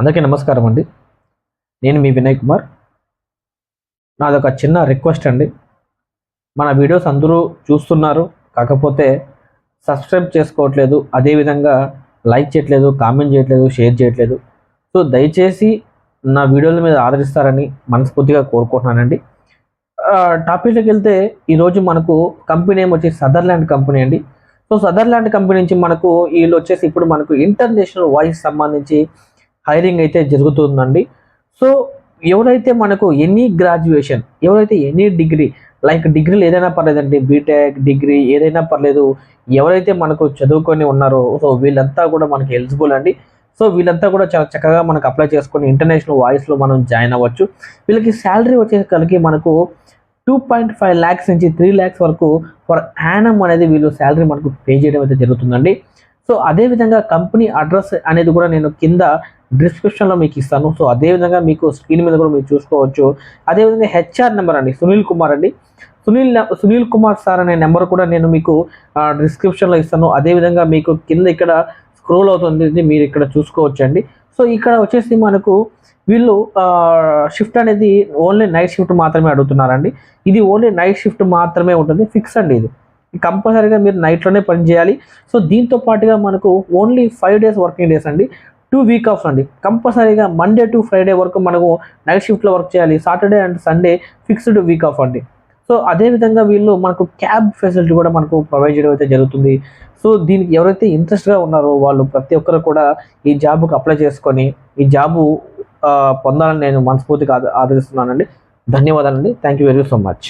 అందరికీ నమస్కారం అండి. నేను మీ వినయ్ కుమార్. నాదొక చిన్న రిక్వెస్ట్ అండి. మన వీడియోస్ అందరూ చూస్తున్నారు, కాకపోతే సబ్స్క్రైబ్ చేసుకోవట్లేదు, అదేవిధంగా లైక్ చేయట్లేదు, కామెంట్ చేయట్లేదు, షేర్ చేయట్లేదు. సో దయచేసి నా వీడియోల మీద ఆదరిస్తారని మనస్ఫూర్తిగా కోరుకుంటున్నానండి. టాపిక్లోకి వెళ్తే ఈరోజు మనకు కంపెనీ నేమ్ వచ్చేసి సదర్లాండ్ కంపెనీ అండి. సో సదర్లాండ్ కంపెనీ నుంచి మనకు వీళ్ళు వచ్చేసి ఇప్పుడు మనకు ఇంటర్నేషనల్ వాయిస్ సంబంధించి హైరింగ్ అయితే జరుగుతుందండి. సో ఎవరైతే మనకు ఎనీ గ్రాడ్యుయేషన్, ఎవరైతే ఎనీ డిగ్రీ, లైక్ డిగ్రీలు ఏదైనా పర్లేదండి, బీటెక్ డిగ్రీ ఏదైనా పర్లేదు, ఎవరైతే మనకు చదువుకొని ఉన్నారో సో వీళ్ళంతా కూడా మనకి ఎలిజిబుల్ అండి. సో వీళ్ళంతా కూడా చాలా చక్కగా మనకు అప్లై చేసుకొని ఇంటర్నేషనల్ వాయిస్లో మనం జాయిన్ అవ్వచ్చు. వీళ్ళకి శాలరీ వచ్చేసరికి మనకు 2.5 lakhs నుంచి 3 lakhs వరకు ఫర్ యానం అనేది వీళ్ళు శాలరీ మనకు పే చేయడం అయితే జరుగుతుందండి. సో అదేవిధంగా కంపెనీ అడ్రస్ అనేది కూడా నేను కింద డిస్క్రిప్షన్లో మీకు ఇస్తాను. సో అదేవిధంగా మీకు స్క్రీన్ మీద కూడా మీరు చూసుకోవచ్చు. అదేవిధంగా హెచ్ఆర్ నెంబర్ అండి, సునీల్ కుమార్ అండి. సునీల్ కుమార్ సార్ అనే నెంబర్ కూడా నేను మీకు డిస్క్రిప్షన్లో ఇస్తాను. అదేవిధంగా మీకు కింద ఇక్కడ స్క్రోల్ అవుతుంది, మీరు ఇక్కడ చూసుకోవచ్చు అండి. సో ఇక్కడ వచ్చేసి మనకు వీళ్ళు షిఫ్ట్ అనేది ఓన్లీ నైట్ షిఫ్ట్ మాత్రమే అడుగుతున్నారండి. ఇది ఓన్లీ నైట్ షిఫ్ట్ మాత్రమే ఉంటుంది, ఫిక్స్ అండి. ఇది కంపల్సరీగా మీరు నైట్లోనే పని చేయాలి. సో దీంతో పాటుగా మనకు ఓన్లీ 5 days వర్కింగ్ డేస్ అండి, 2 week ఆఫ్ అండి. కంపల్సరీగా మండే టు ఫ్రైడే వరకు మనకు నైట్ షిఫ్ట్లో వర్క్ చేయాలి. Saturday and Sunday fixed week off అండి. సో అదేవిధంగా వీళ్ళు మనకు క్యాబ్ ఫెసిలిటీ కూడా మనకు ప్రొవైడ్ చేయడం అయితే జరుగుతుంది. సో దీనికి ఎవరైతే ఇంట్రెస్ట్గా ఉన్నారో వాళ్ళు ప్రతి ఒక్కరు కూడా ఈ జాబ్కి అప్లై చేసుకొని ఈ జాబు పొందాలని నేను మనస్ఫూర్తిగా ఆదరిస్తున్నానండి. ధన్యవాదాలండి. Thank you very so much.